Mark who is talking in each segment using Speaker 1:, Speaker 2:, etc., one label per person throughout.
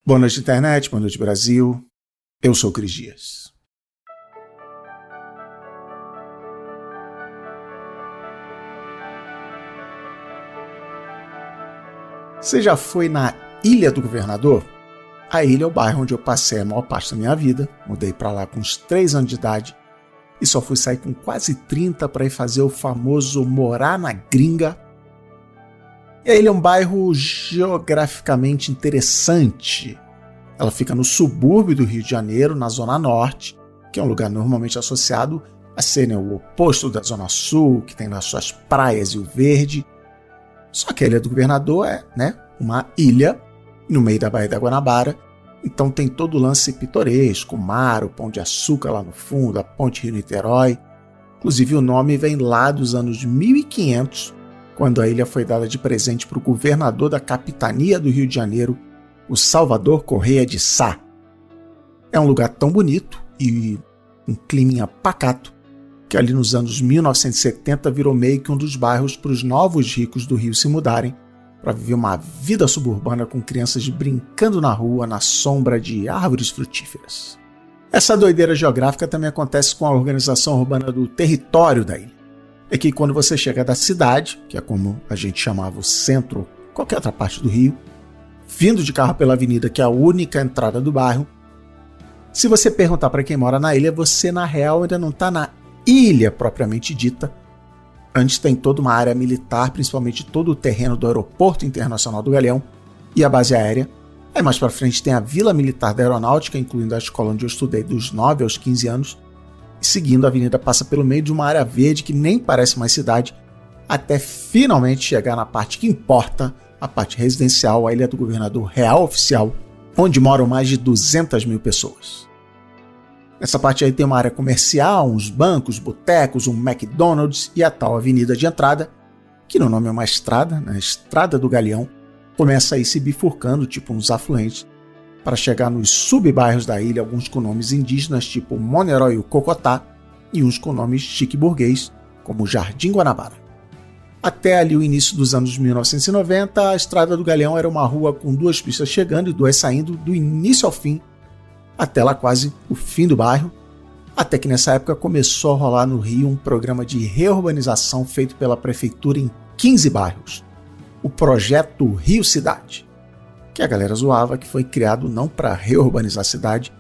Speaker 1: Boa noite, internet. Boa noite, Brasil. Eu sou o Cris Dias. Você já foi na Ilha do Governador? A ilha é o bairro onde eu passei a maior parte da minha vida. Mudei para lá com uns 3 anos de idade e só fui sair com quase 30 para ir fazer o famoso morar na gringa. E a ilha é um bairro geograficamente interessante. Ela fica no subúrbio do Rio de Janeiro, na Zona Norte, que é um lugar normalmente associado a ser o oposto da Zona Sul, que tem lá suas praias e o verde. Só que a Ilha do Governador é uma ilha no meio da Baía da Guanabara, então tem todo o lance pitoresco, o mar, o Pão de Açúcar lá no fundo, a Ponte Rio-Niterói. Inclusive o nome vem lá dos anos 1500, quando a ilha foi dada de presente para o governador da capitania do Rio de Janeiro, o Salvador Correia de Sá. É um lugar tão bonito e um climinha pacato que ali nos anos 1970 virou meio que um dos bairros para os novos ricos do Rio se mudarem para viver uma vida suburbana com crianças brincando na rua na sombra de árvores frutíferas. Essa doideira geográfica também acontece com a organização urbana do território da ilha. É que quando você chega da cidade, que é como a gente chamava o centro ou qualquer outra parte do Rio, vindo de carro pela avenida, que é a única entrada do bairro, se você perguntar para quem mora na ilha, você na real ainda não está na ilha propriamente dita. Antes tem toda uma área militar, principalmente todo o terreno do Aeroporto Internacional do Galeão e a base aérea. Aí mais para frente tem a Vila Militar da Aeronáutica, incluindo a escola onde eu estudei dos 9 aos 15 anos. E seguindo, a avenida passa pelo meio de uma área verde que nem parece mais cidade, até finalmente chegar na parte que importa, a parte residencial, a Ilha do Governador Real Oficial, onde moram mais de 200 mil pessoas. Nessa parte aí tem uma área comercial, uns bancos, botecos, um McDonald's e a tal avenida de entrada, que no nome é uma estrada, Estrada do Galeão, começa aí se bifurcando, tipo uns afluentes, para chegar nos sub-bairros da ilha, alguns com nomes indígenas, tipo Monerói e o Cocotá, e uns com nomes chique burguês, como Jardim Guanabara. Até ali o início dos anos 1990, a Estrada do Galeão era uma rua com 2 pistas chegando e 2 saindo do início ao fim, até lá quase o fim do bairro, até que nessa época começou a rolar no Rio um programa de reurbanização feito pela prefeitura em 15 bairros, o Projeto Rio Cidade, que a galera zoava que foi criado não para reurbanizar a cidade,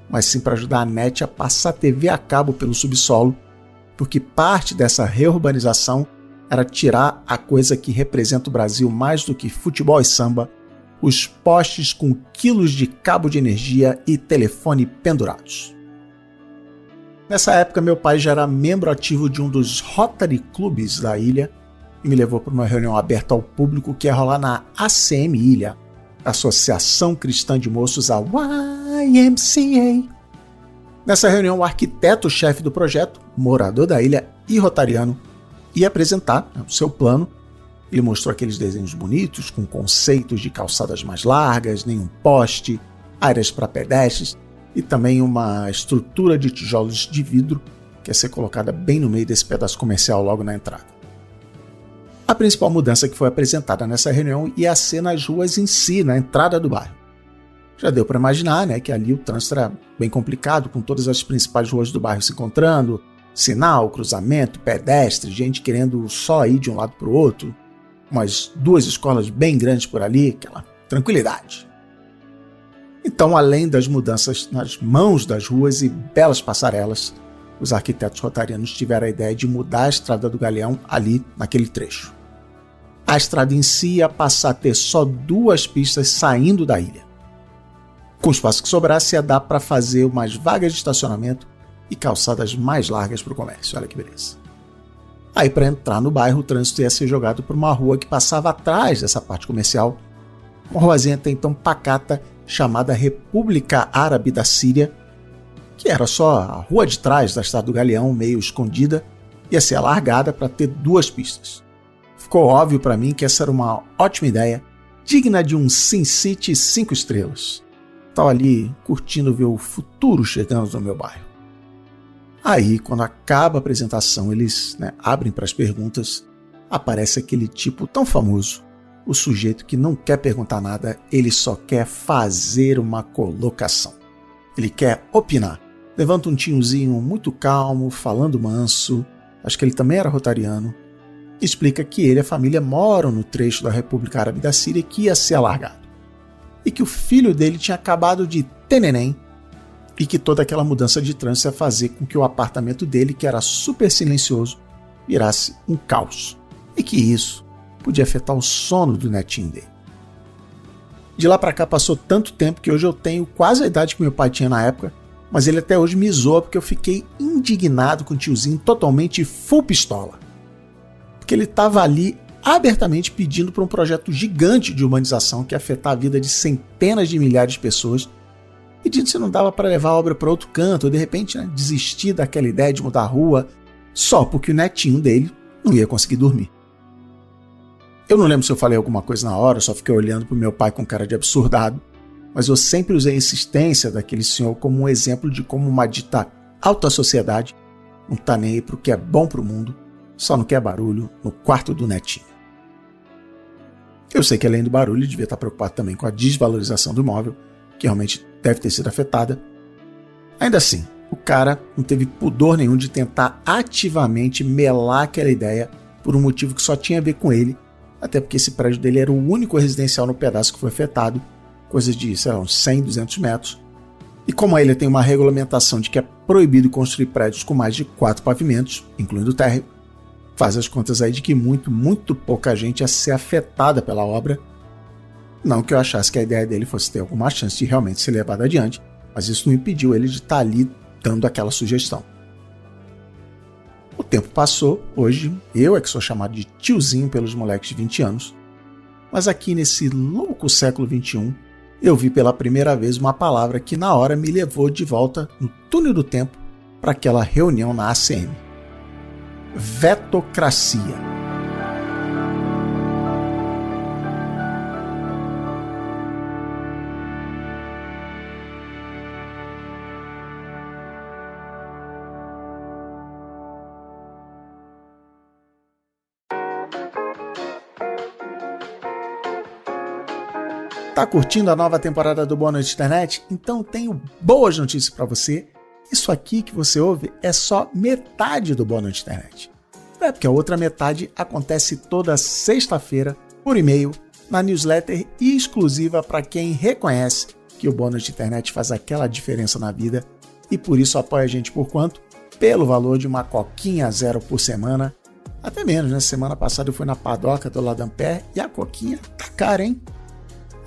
Speaker 1: mas sim para ajudar a NET a passar TV a cabo pelo subsolo, porque parte dessa reurbanização era tirar a coisa que representa o Brasil mais do que futebol e samba, os postes com quilos de cabo de energia e telefone pendurados. Nessa época, meu pai já era membro ativo de um dos Rotary Clubs da ilha e me levou para uma reunião aberta ao público que ia rolar na ACM Ilha, Associação Cristã de Moços, a YMCA. Nessa reunião, o arquiteto-chefe do projeto, morador da ilha e rotariano, ia apresentar o seu plano. Ele mostrou aqueles desenhos bonitos, com conceitos de calçadas mais largas, nenhum poste, áreas para pedestres e também uma estrutura de tijolos de vidro que ia ser colocada bem no meio desse pedaço comercial logo na entrada. A principal mudança que foi apresentada nessa reunião ia ser nas ruas em si, na entrada do bairro. Já deu para imaginar que ali o trânsito era bem complicado, com todas as principais ruas do bairro se encontrando, sinal, cruzamento, pedestre, gente querendo só ir de um lado para o outro, umas 2 escolas bem grandes por ali, aquela tranquilidade. Então, além das mudanças nas mãos das ruas e belas passarelas, os arquitetos rotarianos tiveram a ideia de mudar a Estrada do Galeão ali naquele trecho. A estrada em si ia passar a ter só 2 pistas saindo da ilha. Com o espaço que sobrasse, ia dar para fazer umas vagas de estacionamento e calçadas mais largas para o comércio. Olha que beleza. Aí, para entrar no bairro, o trânsito ia ser jogado por uma rua que passava atrás dessa parte comercial, uma ruazinha até então pacata, chamada República Árabe da Síria, que era só a rua de trás da Estrada do Galeão, meio escondida, ia ser alargada para ter 2 pistas. Ficou óbvio para mim que essa era uma ótima ideia, digna de um Sin City 5 estrelas. Estava ali curtindo ver o futuro chegando no meu bairro. Aí, quando acaba a apresentação, eles abrem para as perguntas, aparece aquele tipo tão famoso, o sujeito que não quer perguntar nada, ele só quer fazer uma colocação. Ele quer opinar. Levanta um tiozinho muito calmo, falando manso, acho que ele também era rotariano, e explica que ele e a família moram no trecho da República Árabe da Síria que ia ser alargado. E que o filho dele tinha acabado de ter neném, e que toda aquela mudança de trânsito ia fazer com que o apartamento dele, que era super silencioso, virasse um caos. E que isso podia afetar o sono do netinho dele. De lá pra cá passou tanto tempo que hoje eu tenho quase a idade que meu pai tinha na época, mas ele até hoje me zoa porque eu fiquei indignado com o tiozinho totalmente full pistola. Porque ele estava ali abertamente pedindo por um projeto gigante de urbanização que ia afetar a vida de centenas de milhares de pessoas, pedindo se não dava para levar a obra para outro canto, ou de repente desistir daquela ideia de mudar a rua, só porque o netinho dele não ia conseguir dormir. Eu não lembro se eu falei alguma coisa na hora, só fiquei olhando para o meu pai com cara de absurdado, mas eu sempre usei a insistência daquele senhor como um exemplo de como uma dita alta sociedade não tá nem aí para o que é bom para o mundo, só não quer barulho no quarto do netinho. Eu sei que além do barulho, ele devia estar preocupado também com a desvalorização do imóvel, que realmente deve ter sido afetada. Ainda assim, o cara não teve pudor nenhum de tentar ativamente melar aquela ideia por um motivo que só tinha a ver com ele, até porque esse prédio dele era o único residencial no pedaço que foi afetado, coisa de, sei lá, uns 100, 200 metros. E como a ilha tem uma regulamentação de que é proibido construir prédios com mais de 4 pavimentos, incluindo o térreo, faz as contas aí de que muito pouca gente ia ser afetada pela obra. Não que eu achasse que a ideia dele fosse ter alguma chance de realmente ser levada adiante, mas isso não impediu ele de estar ali dando aquela sugestão. O tempo passou, hoje eu é que sou chamado de tiozinho pelos moleques de 20 anos, mas aqui nesse louco século XXI, eu vi pela primeira vez uma palavra que na hora me levou de volta no túnel do tempo para aquela reunião na ACM. Vetocracia. Tá curtindo a nova temporada do Boa Noite Internet? Então tenho boas notícias para você. Isso aqui que você ouve é só metade do Boa Noite Internet. É porque a outra metade acontece toda sexta-feira, por e-mail, na newsletter exclusiva para quem reconhece que o Boa Noite Internet faz aquela diferença na vida e por isso apoia a gente por quanto? Pelo valor de uma coquinha zero por semana. Até menos, né? Semana passada eu fui na padoca do Ladampé e a coquinha tá cara, hein?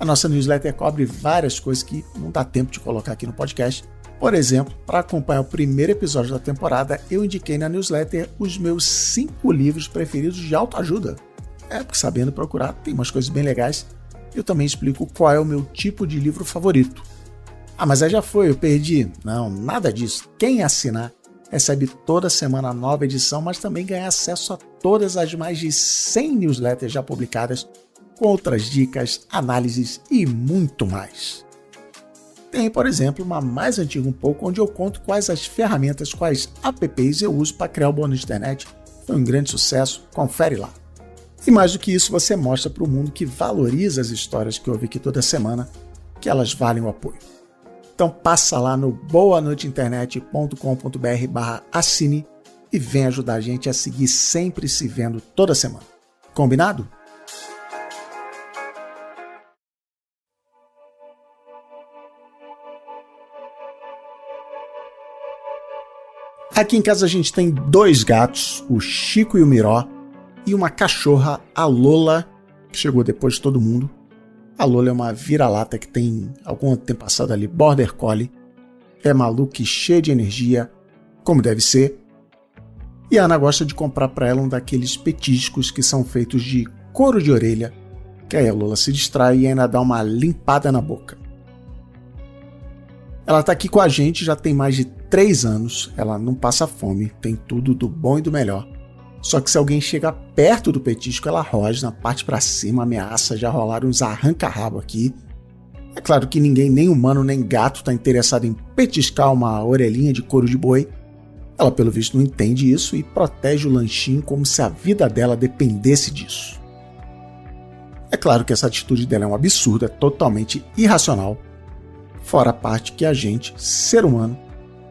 Speaker 1: A nossa newsletter cobre várias coisas que não dá tempo de colocar aqui no podcast. Por exemplo, para acompanhar o primeiro episódio da temporada, eu indiquei na newsletter os meus 5 livros preferidos de autoajuda. Porque sabendo procurar, tem umas coisas bem legais. Eu também explico qual é o meu tipo de livro favorito. Mas aí já foi, eu perdi. Não, nada disso. Quem assinar recebe toda semana a nova edição, mas também ganha acesso a todas as mais de 100 newsletters já publicadas, com outras dicas, análises e muito mais. Tem, por exemplo, uma mais antiga um pouco, onde eu conto quais as ferramentas, quais apps eu uso para criar o Boa Noite Internet. Foi um grande sucesso, confere lá. E mais do que isso, você mostra para o mundo que valoriza as histórias que eu ouvi aqui toda semana, que elas valem o apoio. Então passa lá no boanoiteinternet.com.br/assine e vem ajudar a gente a seguir sempre se vendo toda semana. Combinado? Aqui em casa a gente tem 2 gatos, o Chico e o Miró, e uma cachorra, a Lola, que chegou depois de todo mundo. A Lola é uma vira-lata que tem algum tempo passado ali, Border Collie. É maluca e cheia de energia, como deve ser. E a Ana gosta de comprar para ela um daqueles petiscos que são feitos de couro de orelha, que aí a Lola se distrai e ainda dá uma limpada na boca. Ela está aqui com a gente já tem mais de 3 anos, ela não passa fome, tem tudo do bom e do melhor. Só que se alguém chega perto do petisco, ela rosna, parte para cima, ameaça, já rolaram uns arranca-rabo aqui. É claro que ninguém, nem humano nem gato, está interessado em petiscar uma orelhinha de couro de boi. Ela, pelo visto, não entende isso e protege o lanchinho como se a vida dela dependesse disso. É claro que essa atitude dela é um absurdo, é totalmente irracional, fora a parte que a gente, ser humano,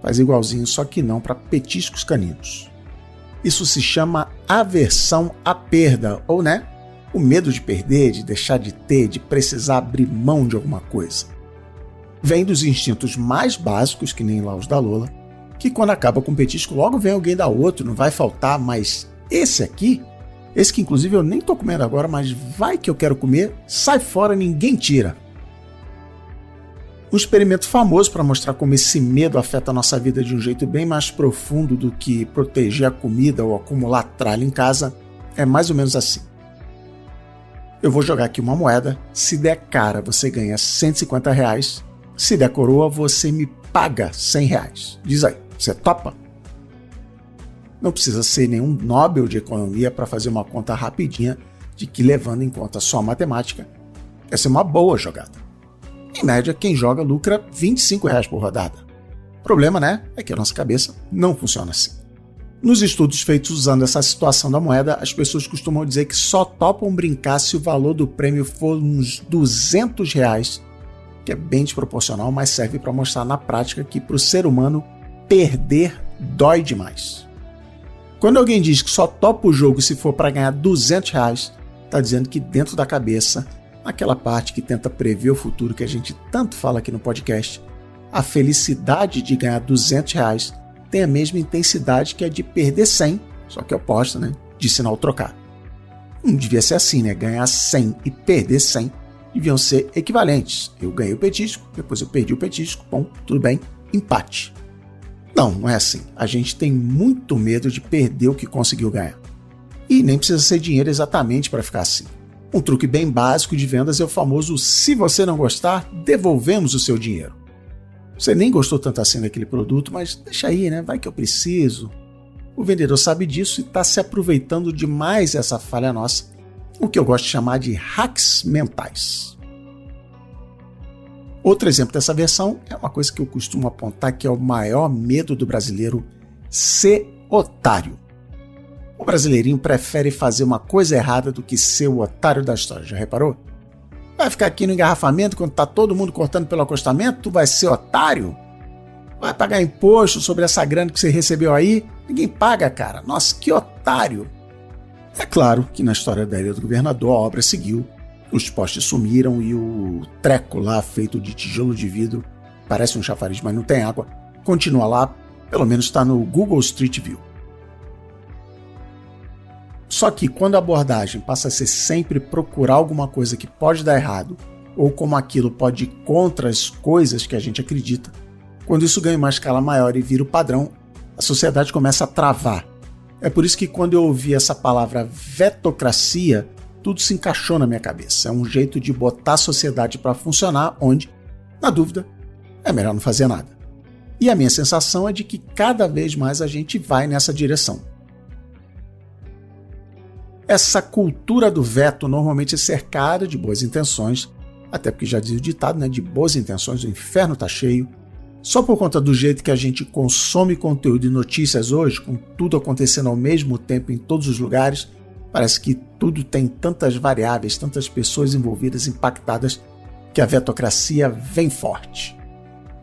Speaker 1: faz igualzinho, só que não para petiscos caninos. Isso se chama aversão à perda, ou o medo de perder, de deixar de ter, de precisar abrir mão de alguma coisa. Vem dos instintos mais básicos, que nem lá os da Lola, que quando acaba com o petisco logo vem alguém dar outro, não vai faltar, mas esse aqui, esse que inclusive eu nem tô comendo agora, mas vai que eu quero comer, sai fora, ninguém tira. Um experimento famoso para mostrar como esse medo afeta a nossa vida de um jeito bem mais profundo do que proteger a comida ou acumular tralha em casa é mais ou menos assim. Eu vou jogar aqui uma moeda, se der cara você ganha R$150, se der coroa você me paga R$100. Diz aí, você topa? Não precisa ser nenhum Nobel de economia para fazer uma conta rapidinha de que, levando em conta só a matemática, essa é uma boa jogada. Em média, quem joga lucra R$25 por rodada. O problema, é que a nossa cabeça não funciona assim. Nos estudos feitos usando essa situação da moeda, as pessoas costumam dizer que só topam brincar se o valor do prêmio for uns R$200, que é bem desproporcional, mas serve para mostrar na prática que para o ser humano perder dói demais. Quando alguém diz que só topa o jogo se for para ganhar R$200, está dizendo que dentro da cabeça, naquela parte que tenta prever o futuro que a gente tanto fala aqui no podcast, a felicidade de ganhar R$200 tem a mesma intensidade que a de perder 100, só que oposta, de sinal trocado. Não devia ser assim, ganhar 100 e perder 100 deviam ser equivalentes. Eu ganhei o petisco, depois eu perdi o petisco, bom, tudo bem, empate. Não é assim. A gente tem muito medo de perder o que conseguiu ganhar. E nem precisa ser dinheiro exatamente para ficar assim. Um truque bem básico de vendas é o famoso se você não gostar, devolvemos o seu dinheiro. Você nem gostou tanto assim daquele produto, mas deixa aí, vai que eu preciso. O vendedor sabe disso e está se aproveitando demais essa falha nossa, o que eu gosto de chamar de hacks mentais. Outro exemplo dessa versão é uma coisa que eu costumo apontar que é o maior medo do brasileiro: ser otário. O brasileirinho prefere fazer uma coisa errada do que ser o otário da história, já reparou? Vai ficar aqui no engarrafamento quando tá todo mundo cortando pelo acostamento? Tu vai ser otário? Vai pagar imposto sobre essa grana que você recebeu aí? Ninguém paga, cara. Nossa, que otário! É claro que na história da Ilha do Governador a obra seguiu, os postes sumiram e o treco lá feito de tijolo de vidro, parece um chafariz, mas não tem água, continua lá, pelo menos está no Google Street View. Só que quando a abordagem passa a ser sempre procurar alguma coisa que pode dar errado, ou como aquilo pode ir contra as coisas que a gente acredita, quando isso ganha uma escala maior e vira o padrão, a sociedade começa a travar. É por isso que quando eu ouvi essa palavra vetocracia, tudo se encaixou na minha cabeça. É um jeito de botar a sociedade para funcionar onde, na dúvida, é melhor não fazer nada. E a minha sensação é de que cada vez mais a gente vai nessa direção. Essa cultura do veto normalmente é cercada de boas intenções, até porque já diz o ditado, de boas intenções o inferno tá cheio. Só por conta do jeito que a gente consome conteúdo e notícias hoje, com tudo acontecendo ao mesmo tempo em todos os lugares, parece que tudo tem tantas variáveis, tantas pessoas envolvidas, impactadas, que a vetocracia vem forte.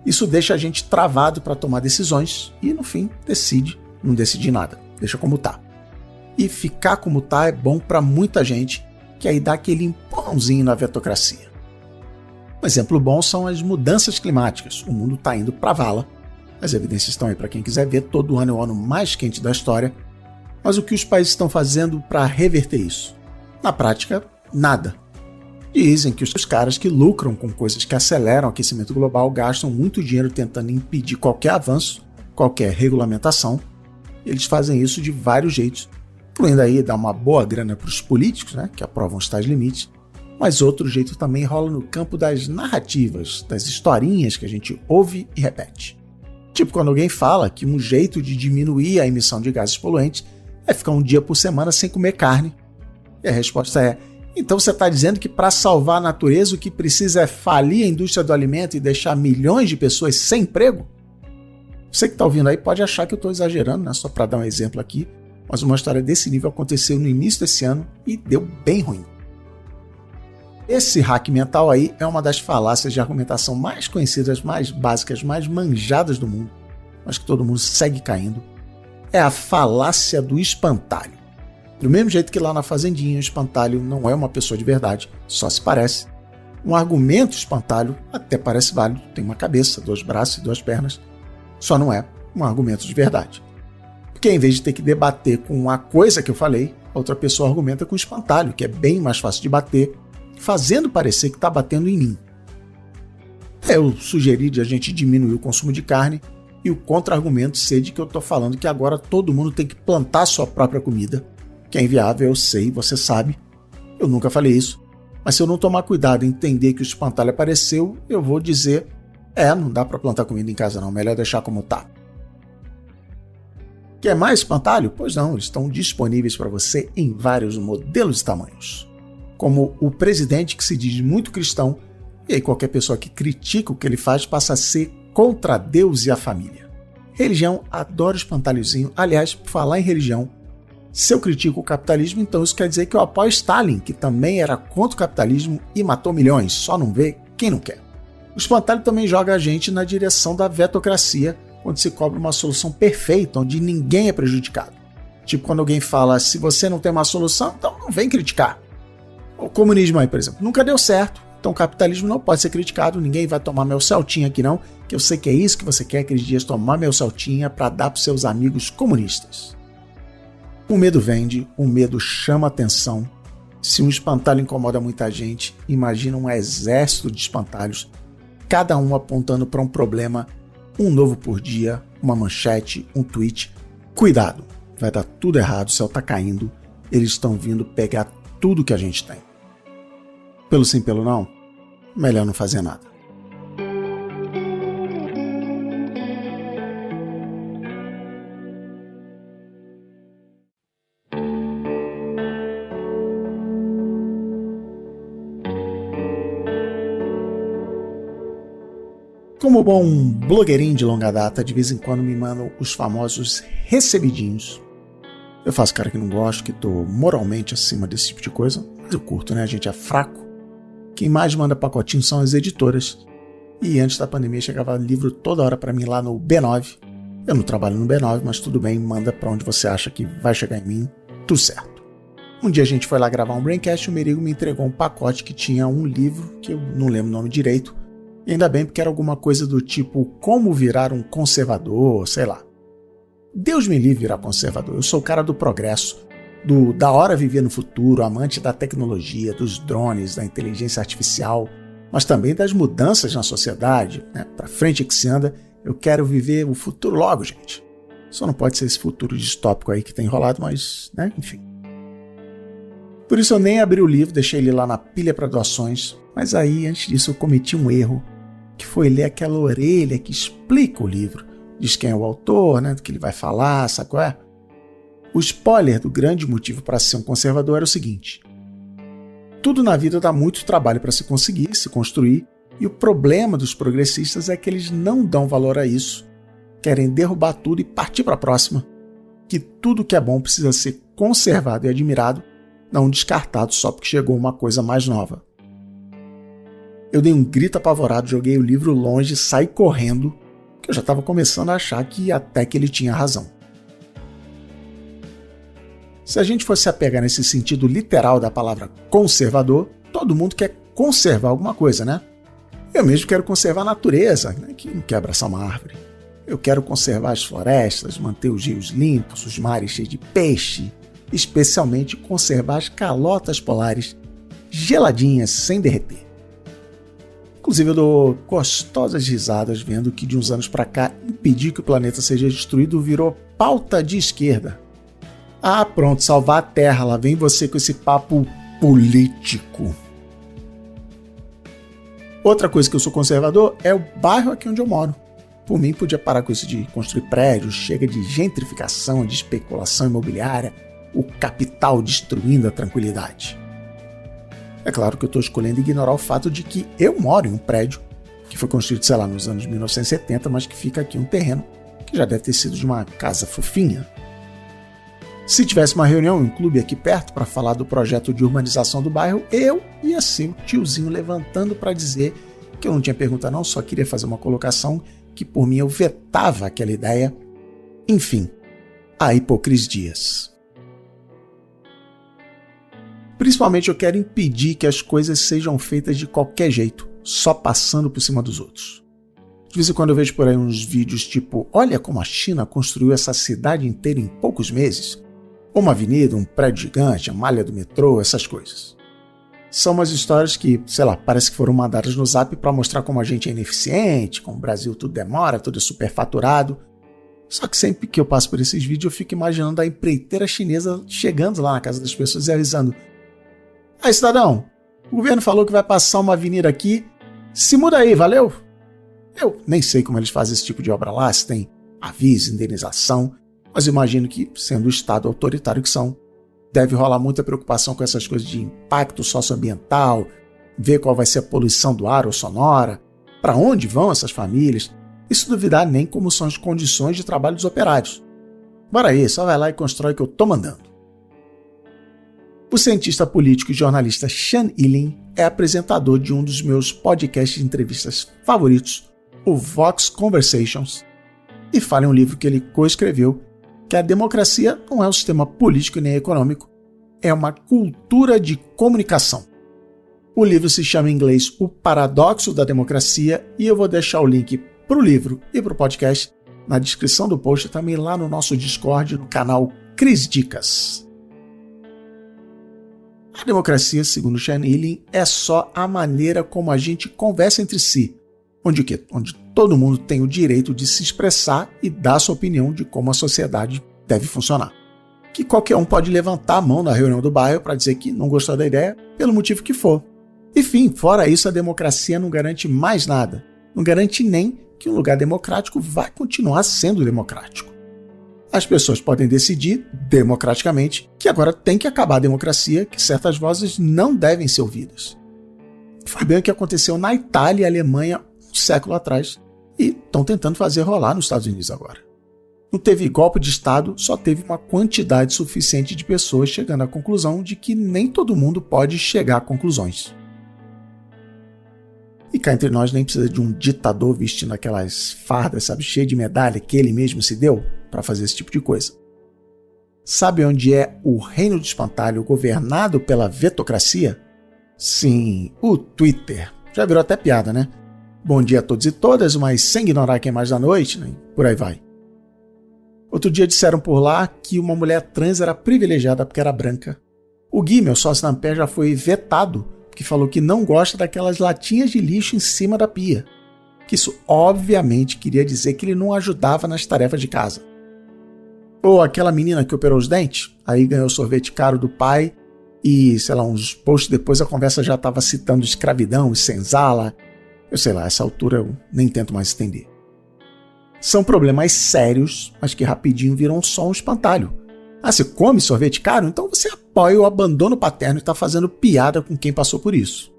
Speaker 1: Isso deixa a gente travado para tomar decisões e, no fim, não decide nada, deixa como tá. E ficar como tá é bom para muita gente, que aí dá aquele empurrãozinho na vetocracia. Um exemplo bom são as mudanças climáticas. O mundo está indo para a vala. As evidências estão aí para quem quiser ver. Todo ano é o ano mais quente da história. Mas o que os países estão fazendo para reverter isso? Na prática, nada. Dizem que os caras que lucram com coisas que aceleram o aquecimento global gastam muito dinheiro tentando impedir qualquer avanço, qualquer regulamentação. Eles fazem isso de vários jeitos, incluindo aí dar uma boa grana para os políticos, que aprovam os tais limites. Mas outro jeito também rola no campo das narrativas, das historinhas que a gente ouve e repete. Tipo quando alguém fala que um jeito de diminuir a emissão de gases poluentes é ficar um dia por semana sem comer carne. E a resposta é: então você está dizendo que para salvar a natureza o que precisa é falir a indústria do alimento e deixar milhões de pessoas sem emprego? Você que está ouvindo aí pode achar que eu estou exagerando, só para dar um exemplo aqui, mas uma história desse nível aconteceu no início desse ano e deu bem ruim. Esse hack mental aí é uma das falácias de argumentação mais conhecidas, mais básicas, mais manjadas do mundo, mas que todo mundo segue caindo. É a falácia do espantalho. Do mesmo jeito que lá na Fazendinha o espantalho não é uma pessoa de verdade, só se parece. Um argumento espantalho até parece válido, tem uma cabeça, 2 braços e 2 pernas, só não é um argumento de verdade. Porque em vez de ter que debater com a coisa que eu falei, a outra pessoa argumenta com o espantalho, que é bem mais fácil de bater, fazendo parecer que está batendo em mim. Eu sugeri de a gente diminuir o consumo de carne e o contra-argumento ser de que eu estou falando que agora todo mundo tem que plantar sua própria comida, que é inviável, eu sei, você sabe. Eu nunca falei isso. Mas se eu não tomar cuidado e entender que o espantalho apareceu, eu vou dizer, não dá para plantar comida em casa não, melhor deixar como tá. Quer mais espantalho? Pois não, eles estão disponíveis para você em vários modelos e tamanhos. Como o presidente que se diz muito cristão, e aí qualquer pessoa que critica o que ele faz passa a ser contra Deus e a família. Religião adora o espantalhozinho. Aliás, por falar em religião, se eu critico o capitalismo, então isso quer dizer que eu apoio Stalin, que também era contra o capitalismo e matou milhões, só não vê quem não quer. O espantalho também joga a gente na direção da vetocracia, onde se cobra uma solução perfeita, onde ninguém é prejudicado. Tipo quando alguém fala, se você não tem uma solução, então não vem criticar. O comunismo aí, por exemplo, nunca deu certo, então o capitalismo não pode ser criticado, ninguém vai tomar meu Celtinha aqui não, que eu sei que é isso que você quer aqueles dias, tomar meu Celtinha para dar para seus amigos comunistas. O medo vende, o medo chama atenção. Se um espantalho incomoda muita gente, imagina um exército de espantalhos, cada um apontando para um problema, um novo por dia, uma manchete, um tweet. Cuidado, vai dar tudo errado, o céu tá caindo, eles estão vindo pegar tudo que a gente tem. Pelo sim, pelo não, melhor não fazer nada. Como bom blogueirinho de longa data, de vez em quando me mandam os famosos recebidinhos. Eu faço cara que não gosto, que tô moralmente acima desse tipo de coisa, mas eu curto, né? A gente é fraco. Quem mais manda pacotinho são as editoras. E antes da pandemia chegava livro toda hora pra mim lá no B9. Eu não trabalho no B9, mas tudo bem, manda pra onde você acha que vai chegar em mim, tudo certo. Um dia a gente foi lá gravar um Braincast e o Merigo me entregou um pacote que tinha um livro, que eu não lembro o nome direito, e ainda bem porque era alguma coisa do tipo como virar um conservador, sei lá. Deus me livre virar conservador, eu sou o cara do progresso, da hora viver no futuro, amante da tecnologia, dos drones, da inteligência artificial, mas também das mudanças na sociedade, né? Pra frente que se anda, eu quero viver o futuro logo, gente. Só não pode ser esse futuro distópico aí que tem enrolado, mas, né, enfim. Por isso eu nem abri o livro, deixei ele lá na pilha para doações, mas aí, antes disso, eu cometi um erro, que foi ler aquela orelha que explica o livro, diz quem é o autor, né, do que ele vai falar, sabe qual é? O spoiler do grande motivo para ser um conservador era o seguinte: tudo na vida dá muito trabalho para se conseguir, se construir, e o problema dos progressistas é que eles não dão valor a isso, querem derrubar tudo e partir para a próxima, que tudo que é bom precisa ser conservado e admirado, não descartado só porque chegou uma coisa mais nova. Eu dei um grito apavorado, joguei o livro longe e saí correndo, que eu já estava começando a achar que até que ele tinha razão. Se a gente fosse apegar nesse sentido literal da palavra conservador, todo mundo quer conservar alguma coisa, né? Eu mesmo quero conservar a natureza, né? Quem não quer abraçar uma árvore? Eu quero conservar as florestas, manter os rios limpos, os mares cheios de peixe, especialmente conservar as calotas polares geladinhas sem derreter. Inclusive eu dou gostosas risadas vendo que de uns anos pra cá impedir que o planeta seja destruído virou pauta de esquerda. Ah, pronto, salvar a Terra, lá vem você com esse papo político. Outra coisa que eu sou conservador é o bairro aqui onde eu moro. Por mim podia parar com isso de construir prédios, chega de gentrificação, de especulação imobiliária, o capital destruindo a tranquilidade. É claro que eu estou escolhendo ignorar o fato de que eu moro em um prédio que foi construído, sei lá, nos anos 1970, mas que fica aqui um terreno que já deve ter sido de uma casa fofinha. Se tivesse uma reunião em um clube aqui perto para falar do projeto de urbanização do bairro, eu ia ser o tiozinho levantando para dizer que eu não tinha pergunta não, só queria fazer uma colocação que por mim eu vetava aquela ideia. Enfim, a hipocrisias. Principalmente eu quero impedir que as coisas sejam feitas de qualquer jeito, só passando por cima dos outros. De vez em quando eu vejo por aí uns vídeos tipo, olha como a China construiu essa cidade inteira em poucos meses. Ou uma avenida, um prédio gigante, a malha do metrô, essas coisas. São umas histórias que, sei lá, parece que foram mandadas no Zap para mostrar como a gente é ineficiente, como o Brasil tudo demora, tudo é superfaturado. Só que sempre que eu passo por esses vídeos eu fico imaginando a empreiteira chinesa chegando lá na casa das pessoas e avisando: aí, cidadão, o governo falou que vai passar uma avenida aqui, se muda aí, valeu? Eu nem sei como eles fazem esse tipo de obra lá, se tem aviso, indenização, mas imagino que, sendo o Estado autoritário que são, deve rolar muita preocupação com essas coisas de impacto socioambiental, ver qual vai ser a poluição do ar ou sonora, para onde vão essas famílias, e se duvidar nem como são as condições de trabalho dos operários. Bora aí, só vai lá e constrói o que eu tô mandando. O cientista político e jornalista Sean Ilin é apresentador de um dos meus podcasts de entrevistas favoritos, o Vox Conversations, e fala em um livro que ele coescreveu, que a democracia não é um sistema político nem econômico, é uma cultura de comunicação. O livro se chama em inglês O Paradoxo da Democracia e eu vou deixar o link para o livro e para o podcast na descrição do post e também lá no nosso Discord, no canal Cris Dicas. A democracia, segundo Sean Ilin, é só a maneira como a gente conversa entre si, onde todo mundo tem o direito de se expressar e dar sua opinião de como a sociedade deve funcionar. Que qualquer um pode levantar a mão na reunião do bairro para dizer que não gostou da ideia, pelo motivo que for. Enfim, fora isso, a democracia não garante mais nada. Não garante nem que um lugar democrático vai continuar sendo democrático. As pessoas podem decidir, democraticamente, que agora tem que acabar a democracia, que certas vozes não devem ser ouvidas. Foi bem o que aconteceu na Itália e Alemanha um século atrás, e estão tentando fazer rolar nos Estados Unidos agora. Não teve golpe de Estado, só teve uma quantidade suficiente de pessoas chegando à conclusão de que nem todo mundo pode chegar a conclusões. E cá entre nós nem precisa de um ditador vestindo aquelas fardas, sabe, cheio de medalha que ele mesmo se deu para fazer esse tipo de coisa. Sabe onde é o reino do espantalho governado pela vetocracia? Sim, o Twitter. Já virou até piada, né? Bom dia a todos e todas, mas sem ignorar quem é mais da noite, né? Por aí vai. Outro dia disseram por lá que uma mulher trans era privilegiada porque era branca. O Gui, meu sócio na Ampere, já foi vetado, que falou que não gosta daquelas latinhas de lixo em cima da pia. Que isso obviamente queria dizer que ele não ajudava nas tarefas de casa. Ou aquela menina que operou os dentes, aí ganhou sorvete caro do pai e, sei lá, uns posts depois a conversa já estava citando escravidão e senzala. Eu sei lá, essa altura eu nem tento mais entender. São problemas sérios, mas que rapidinho viram só um espantalho. Ah, você come sorvete caro? Então você apoia o abandono paterno e está fazendo piada com quem passou por isso.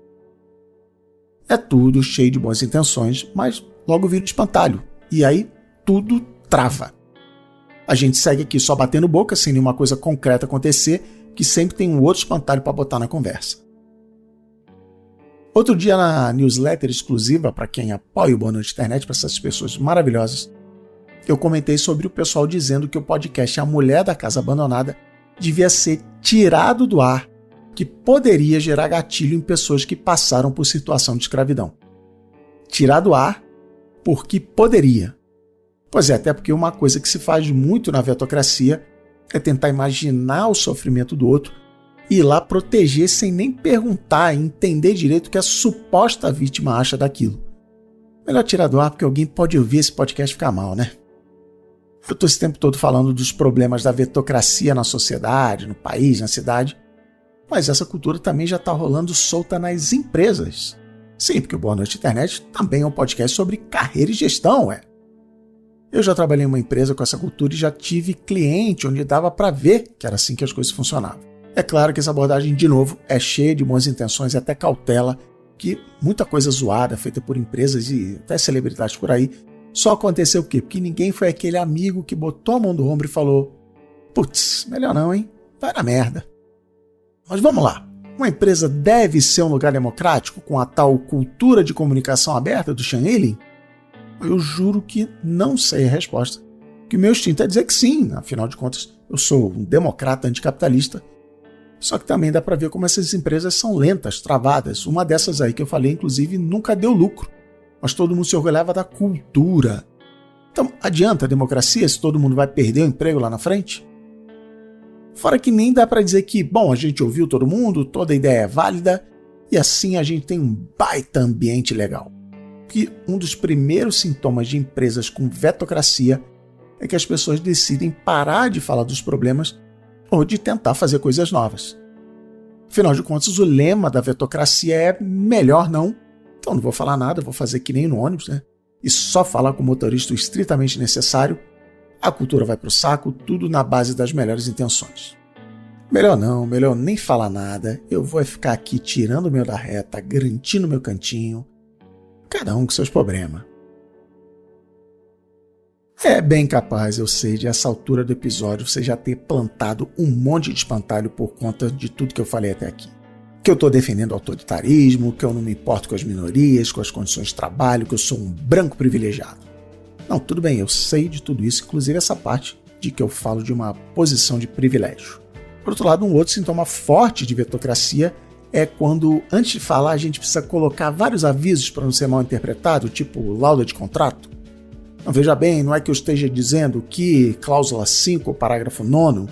Speaker 1: É tudo cheio de boas intenções, mas logo vira um espantalho. E aí tudo trava. A gente segue aqui só batendo boca, sem nenhuma coisa concreta acontecer, que sempre tem um outro espantalho para botar na conversa. Outro dia na newsletter exclusiva para quem apoia o Boa Noite Internet, para essas pessoas maravilhosas, eu comentei sobre o pessoal dizendo que o podcast A Mulher da Casa Abandonada devia ser tirado do ar, que poderia gerar gatilho em pessoas que passaram por situação de escravidão. Tirar do ar porque poderia. Pois é, até porque uma coisa que se faz muito na vetocracia é tentar imaginar o sofrimento do outro e ir lá proteger sem nem perguntar e entender direito o que a suposta vítima acha daquilo. Melhor tirar do ar porque alguém pode ouvir esse podcast e ficar mal, né? Eu estou esse tempo todo falando dos problemas da vetocracia na sociedade, no país, na cidade, mas essa cultura também já está rolando solta nas empresas. Sim, porque o Boa Noite Internet também é um podcast sobre carreira e gestão, Eu já trabalhei em uma empresa com essa cultura e já tive cliente onde dava para ver que era assim que as coisas funcionavam. É claro que essa abordagem, de novo, é cheia de boas intenções e até cautela, que muita coisa zoada feita por empresas e até celebridades por aí, só aconteceu o quê? Porque ninguém foi aquele amigo que botou a mão no ombro e falou: Putz, melhor não, hein? Vai na merda. Mas vamos lá. Uma empresa deve ser um lugar democrático com a tal cultura de comunicação aberta do Sean Illing? Eu juro que não sei a resposta. Que o meu instinto é dizer que sim, afinal de contas, eu sou um democrata anticapitalista. Só que também dá para ver como essas empresas são lentas, travadas. Uma dessas aí que eu falei, inclusive, nunca deu lucro. Mas todo mundo se orgulhava da cultura. Então, adianta a democracia se todo mundo vai perder o emprego lá na frente? Fora que nem dá para dizer que, bom, a gente ouviu todo mundo, toda ideia é válida, e assim a gente tem um baita ambiente legal. Que um dos primeiros sintomas de empresas com vetocracia é que as pessoas decidem parar de falar dos problemas ou de tentar fazer coisas novas. Afinal de contas, o lema da vetocracia é melhor não, então não vou falar nada, vou fazer que nem no ônibus, né? E só falar com o motorista o estritamente necessário, a cultura vai pro saco, tudo na base das melhores intenções. Melhor não, melhor nem falar nada, eu vou ficar aqui tirando o meu da reta, garantindo meu cantinho, cada um com seus problemas. É bem capaz, eu sei, de essa altura do episódio você já ter plantado um monte de espantalho por conta de tudo que eu falei até aqui. Que eu estou defendendo o autoritarismo, que eu não me importo com as minorias, com as condições de trabalho, que eu sou um branco privilegiado. Não, tudo bem, eu sei de tudo isso, inclusive essa parte de que eu falo de uma posição de privilégio. Por outro lado, um outro sintoma forte de vetocracia é quando, antes de falar, a gente precisa colocar vários avisos para não ser mal interpretado, tipo lauda de contrato. Não, veja bem, não é que eu esteja dizendo que cláusula 5, parágrafo 9º,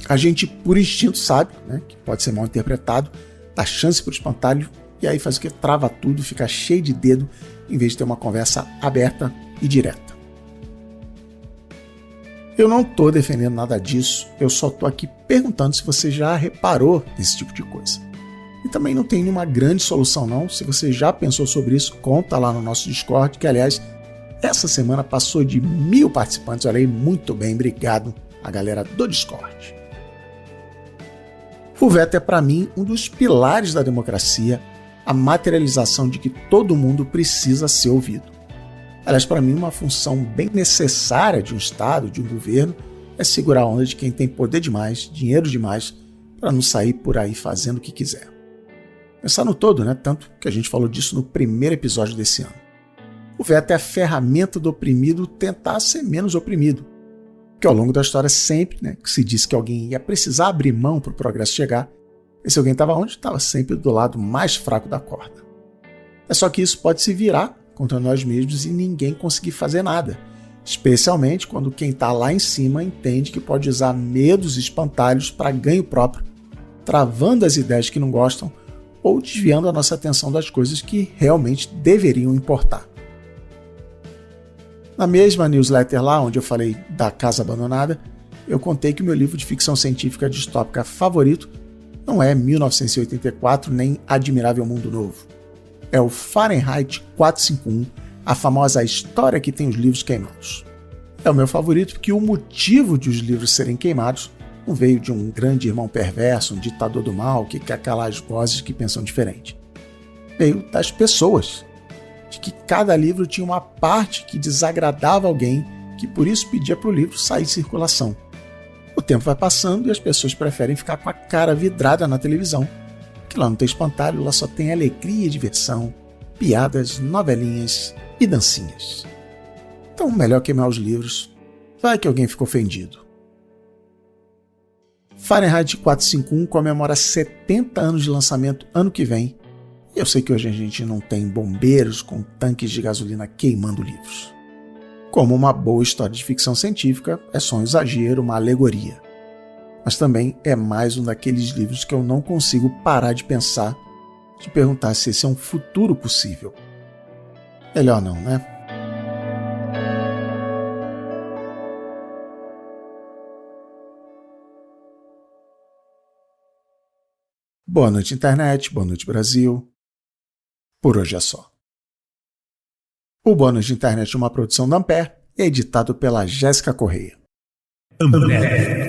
Speaker 1: a gente por instinto sabe, né, que pode ser mal interpretado, dá chance para o espantalho e aí faz o que? Trava tudo, fica cheio de dedo em vez de ter uma conversa aberta e direta. Eu não estou defendendo nada disso, eu só estou aqui perguntando se você já reparou nesse tipo de coisa. E também não tem nenhuma grande solução não, se você já pensou sobre isso, conta lá no nosso Discord, que aliás, essa semana passou de 1000 participantes, olha aí, muito bem, obrigado a galera do Discord. O veto é para mim um dos pilares da democracia, a materialização de que todo mundo precisa ser ouvido. Aliás, para mim uma função bem necessária de um Estado, de um governo, é segurar a onda de quem tem poder demais, dinheiro demais, para não sair por aí fazendo o que quiser. Pensar no todo, né? Tanto que a gente falou disso no primeiro episódio desse ano. O veto é a ferramenta do oprimido tentar ser menos oprimido. Porque ao longo da história sempre, né, que se disse que alguém ia precisar abrir mão para o progresso chegar, esse alguém estava onde? Estava sempre do lado mais fraco da corda. É só que isso pode se virar contra nós mesmos e ninguém conseguir fazer nada. Especialmente quando quem está lá em cima entende que pode usar medos e espantalhos para ganho próprio, travando as ideias que não gostam ou desviando a nossa atenção das coisas que realmente deveriam importar. Na mesma newsletter lá, onde eu falei da Casa Abandonada, eu contei que o meu livro de ficção científica distópica favorito não é 1984 nem Admirável Mundo Novo. É o Fahrenheit 451, a famosa história que tem os livros queimados. É o meu favorito porque o motivo de os livros serem queimados não veio de um grande irmão perverso, um ditador do mal que quer calar as vozes que pensam diferente. Veio das pessoas. De que cada livro tinha uma parte que desagradava alguém, que por isso pedia para o livro sair de circulação. O tempo vai passando e as pessoas preferem ficar com a cara vidrada na televisão, que lá não tem espantalho, lá só tem alegria e diversão, piadas, novelinhas e dancinhas. Então melhor queimar os livros, vai que alguém ficou ofendido. Fahrenheit 451 comemora 70 anos de lançamento ano que vem. Eu sei que hoje a gente não tem bombeiros com tanques de gasolina queimando livros. Como uma boa história de ficção científica, é só um exagero, uma alegoria. Mas também é mais um daqueles livros que eu não consigo parar de pensar, de perguntar se esse é um futuro possível. Melhor não, né? Boa noite, internet. Boa noite, Brasil. Por hoje é só. O Bônus de Internet é uma produção da Ampere e é editado pela Jéssica Correia. Ampere.